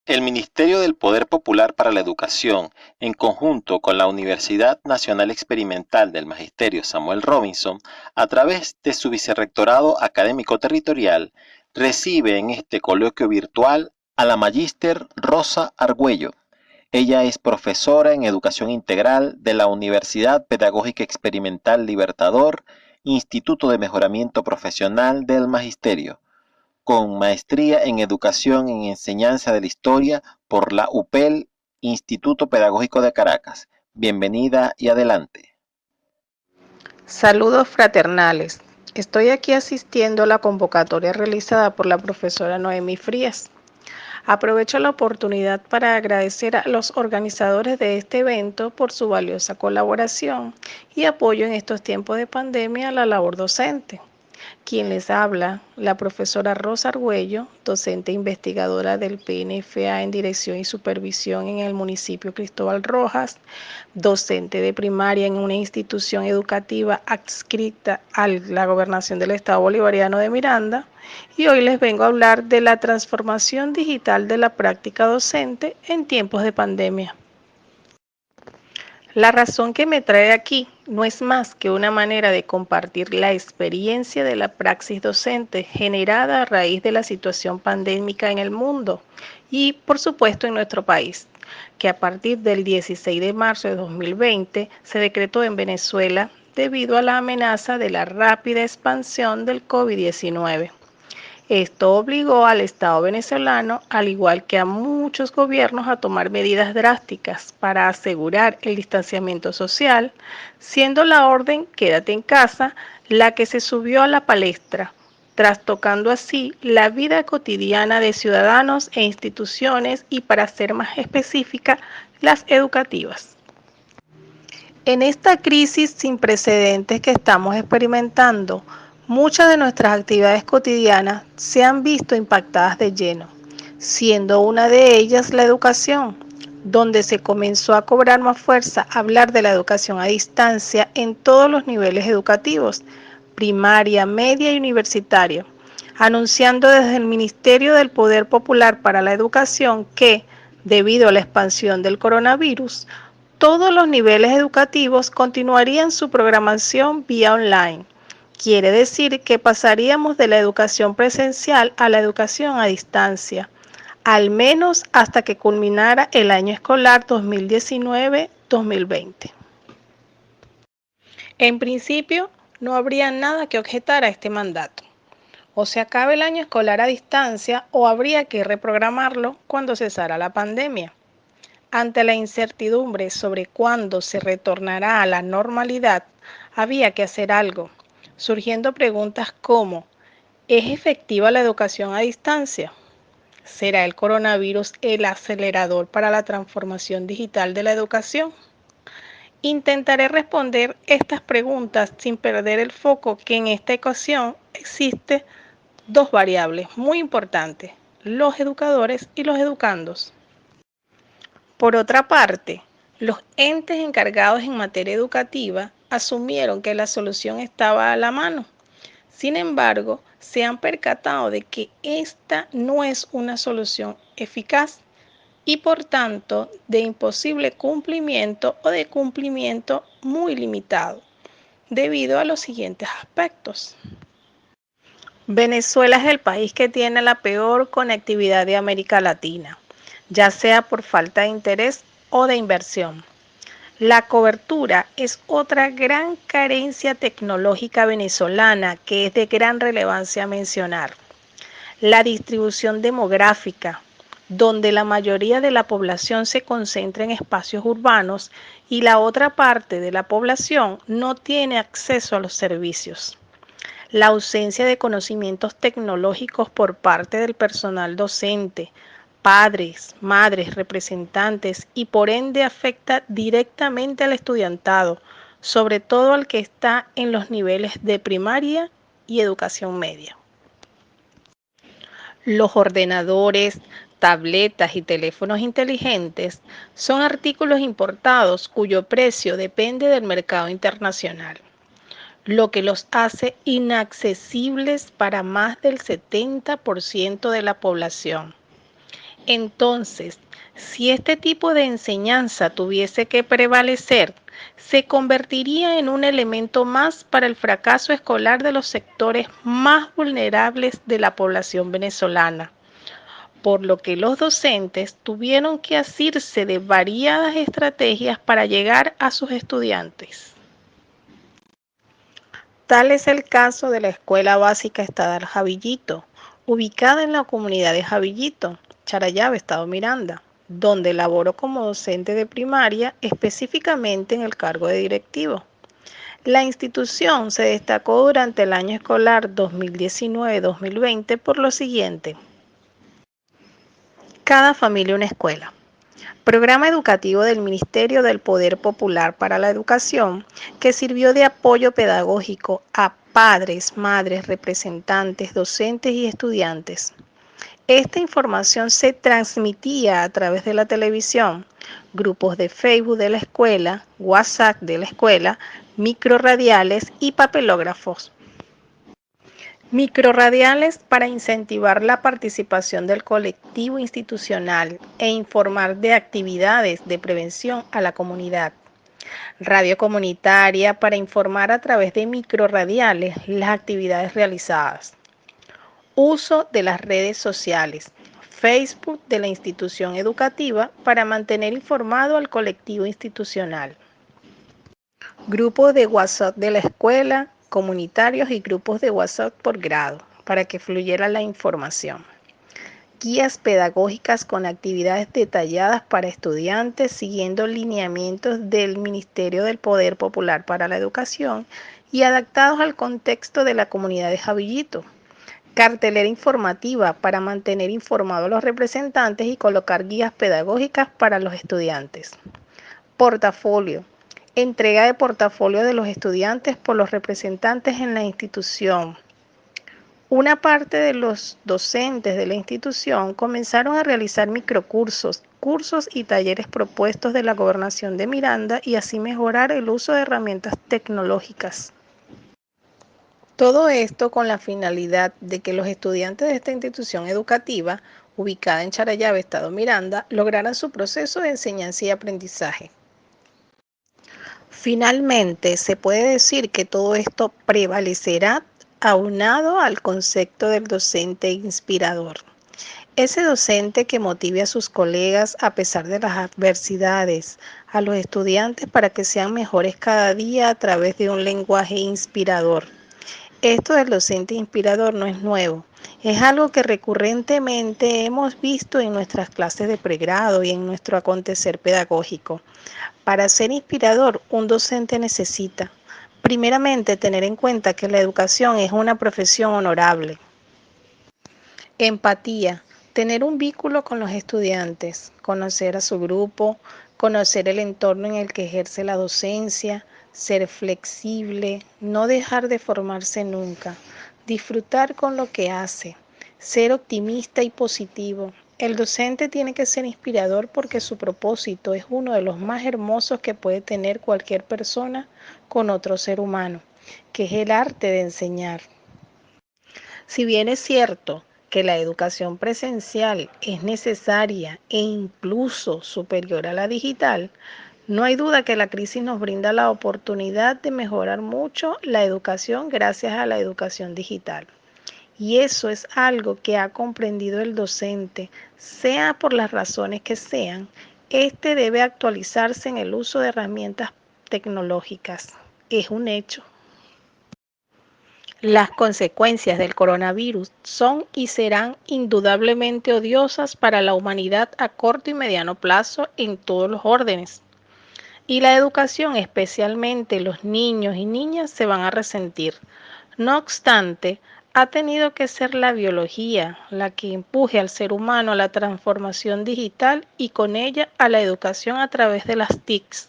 El Ministerio del Poder Popular para la Educación, en conjunto con la Universidad Nacional Experimental del Magisterio Samuel Robinson, a través de su Vicerrectorado Académico Territorial, recibe en este coloquio virtual a la Magíster Rosa Argüello. Ella es profesora en Educación Integral de la Universidad Pedagógica Experimental Libertador, Instituto de Mejoramiento Profesional del Magisterio, con maestría en Educación en Enseñanza de la Historia por la UPEL, Instituto Pedagógico de Caracas. Bienvenida y adelante. Saludos fraternales. Estoy aquí asistiendo a la convocatoria realizada por la profesora Noemí Frías. Aprovecho la oportunidad para agradecer a los organizadores de este evento por su valiosa colaboración y apoyo en estos tiempos de pandemia a la labor docente. Quien les habla, la profesora Rosa Argüello, docente investigadora del PNFA en Dirección y Supervisión en el municipio Cristóbal Rojas, docente de primaria en una institución educativa adscrita a la Gobernación del Estado Bolivariano de Miranda, y hoy les vengo a hablar de la transformación digital de la práctica docente en tiempos de pandemia. La razón que me trae aquí no es más que una manera de compartir la experiencia de la praxis docente generada a raíz de la situación pandémica en el mundo y, por supuesto, en nuestro país, que a partir del 16 de marzo de 2020 se decretó en Venezuela debido a la amenaza de la rápida expansión del COVID-19. Esto obligó al Estado venezolano, al igual que a muchos gobiernos, a tomar medidas drásticas para asegurar el distanciamiento social, siendo la orden "Quédate en casa" la que se subió a la palestra, trastocando así la vida cotidiana de ciudadanos e instituciones y, para ser más específica, las educativas. En esta crisis sin precedentes que estamos experimentando, muchas de nuestras actividades cotidianas se han visto impactadas de lleno, siendo una de ellas la educación, donde se comenzó a cobrar más fuerza hablar de la educación a distancia en todos los niveles educativos, primaria, media y universitaria, anunciando desde el Ministerio del Poder Popular para la Educación que, debido a la expansión del coronavirus, todos los niveles educativos continuarían su programación vía online. Quiere decir que pasaríamos de la educación presencial a la educación a distancia, al menos hasta que culminara el año escolar 2019-2020. En principio, no habría nada que objetar a este mandato. O se acaba el año escolar a distancia o habría que reprogramarlo cuando cesara la pandemia. Ante la incertidumbre sobre cuándo se retornará a la normalidad, había que hacer algo, surgiendo preguntas como: ¿es efectiva la educación a distancia? ¿Será el coronavirus el acelerador para la transformación digital de la educación? Intentaré responder estas preguntas sin perder el foco que en esta ecuación existe dos variables muy importantes: los educadores y los educandos. Por otra parte, los entes encargados en materia educativa asumieron que la solución estaba a la mano. Sin embargo, se han percatado de que esta no es una solución eficaz y, por tanto, de imposible cumplimiento o de cumplimiento muy limitado, debido a los siguientes aspectos. Venezuela es el país que tiene la peor conectividad de América Latina, ya sea por falta de interés o de inversión. La cobertura es otra gran carencia tecnológica venezolana que es de gran relevancia mencionar. La distribución demográfica, donde la mayoría de la población se concentra en espacios urbanos y la otra parte de la población no tiene acceso a los servicios. La ausencia de conocimientos tecnológicos por parte del personal docente, padres, madres, representantes, y por ende afecta directamente al estudiantado, sobre todo al que está en los niveles de primaria y educación media. Los ordenadores, tabletas y teléfonos inteligentes son artículos importados cuyo precio depende del mercado internacional, lo que los hace inaccesibles para más del 70% de la población. Entonces, si este tipo de enseñanza tuviese que prevalecer, se convertiría en un elemento más para el fracaso escolar de los sectores más vulnerables de la población venezolana, por lo que los docentes tuvieron que asirse de variadas estrategias para llegar a sus estudiantes. Tal es el caso de la Escuela Básica Estatal Javillito, ubicada en la comunidad de Javillito, Charallave, Estado Miranda, donde laboró como docente de primaria, específicamente en el cargo de directivo. La institución se destacó durante el año escolar 2019-2020 por lo siguiente: Cada familia una escuela. Programa educativo del Ministerio del Poder Popular para la Educación, que sirvió de apoyo pedagógico a padres, madres, representantes, docentes y estudiantes. Esta información se transmitía a través de la televisión, grupos de Facebook de la escuela, WhatsApp de la escuela, microradiales y papelógrafos. Microradiales para incentivar la participación del colectivo institucional e informar de actividades de prevención a la comunidad. Radio comunitaria para informar a través de microradiales las actividades realizadas. Uso de las redes sociales. Facebook de la institución educativa para mantener informado al colectivo institucional. Grupos de WhatsApp de la escuela, comunitarios y grupos de WhatsApp por grado, para que fluyera la información. Guías pedagógicas con actividades detalladas para estudiantes siguiendo lineamientos del Ministerio del Poder Popular para la Educación y adaptados al contexto de la comunidad de Javillito. Cartelera informativa para mantener informados a los representantes y colocar guías pedagógicas para los estudiantes. Portafolio. Entrega de portafolio de los estudiantes por los representantes en la institución. Una parte de los docentes de la institución comenzaron a realizar microcursos, cursos y talleres propuestos de la Gobernación de Miranda y así mejorar el uso de herramientas tecnológicas. Todo esto con la finalidad de que los estudiantes de esta institución educativa, ubicada en Charallave, Estado Miranda, lograran su proceso de enseñanza y aprendizaje. Finalmente, se puede decir que todo esto prevalecerá aunado al concepto del docente inspirador. Ese docente que motive a sus colegas a pesar de las adversidades, a los estudiantes para que sean mejores cada día a través de un lenguaje inspirador. Esto del docente inspirador no es nuevo, es algo que recurrentemente hemos visto en nuestras clases de pregrado y en nuestro acontecer pedagógico. Para ser inspirador, un docente necesita, primeramente, tener en cuenta que la educación es una profesión honorable. Empatía, tener un vínculo con los estudiantes, conocer a su grupo, conocer el entorno en el que ejerce la docencia, ser flexible, no dejar de formarse nunca, disfrutar con lo que hace, ser optimista y positivo. El docente tiene que ser inspirador porque su propósito es uno de los más hermosos que puede tener cualquier persona con otro ser humano, que es el arte de enseñar. Si bien es cierto que la educación presencial es necesaria e incluso superior a la digital, no hay duda que la crisis nos brinda la oportunidad de mejorar mucho la educación gracias a la educación digital. Y eso es algo que ha comprendido el docente, sea por las razones que sean. Este debe actualizarse en el uso de herramientas tecnológicas. Es un hecho. Las consecuencias del coronavirus son y serán indudablemente odiosas para la humanidad a corto y mediano plazo en todos los órdenes. Y la educación, especialmente los niños y niñas, se van a resentir. No obstante, ha tenido que ser la biología la que empuje al ser humano a la transformación digital y con ella a la educación a través de las TICs.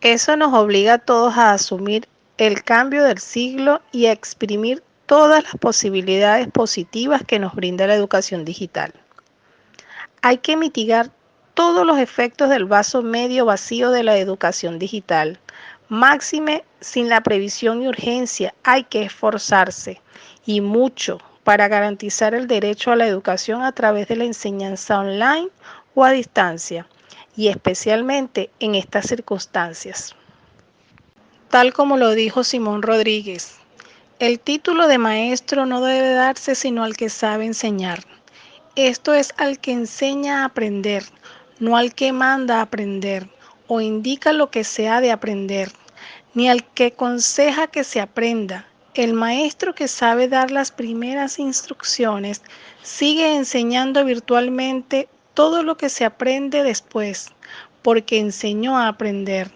Eso nos obliga a todos a asumir el cambio del siglo y a exprimir todas las posibilidades positivas que nos brinda la educación digital. Hay que mitigar todos los efectos del vaso medio vacío de la educación digital. Máxime, sin la previsión y urgencia, hay que esforzarse y mucho para garantizar el derecho a la educación a través de la enseñanza online o a distancia, y especialmente en estas circunstancias. Tal como lo dijo Simón Rodríguez, el título de maestro no debe darse sino al que sabe enseñar. Esto es al que enseña a aprender, no al que manda a aprender o indica lo que se ha de aprender, ni al que aconseja que se aprenda. El maestro que sabe dar las primeras instrucciones sigue enseñando virtualmente todo lo que se aprende después, porque enseñó a aprender.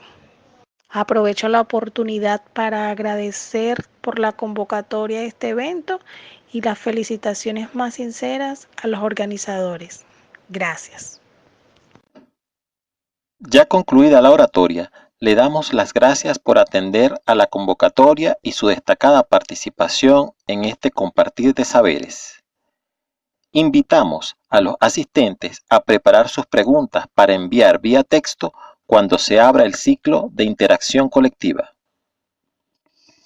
Aprovecho la oportunidad para agradecer por la convocatoria a este evento y las felicitaciones más sinceras a los organizadores. Gracias. Ya concluida la oratoria, le damos las gracias por atender a la convocatoria y su destacada participación en este compartir de saberes. Invitamos a los asistentes a preparar sus preguntas para enviar vía texto cuando se abra el ciclo de interacción colectiva.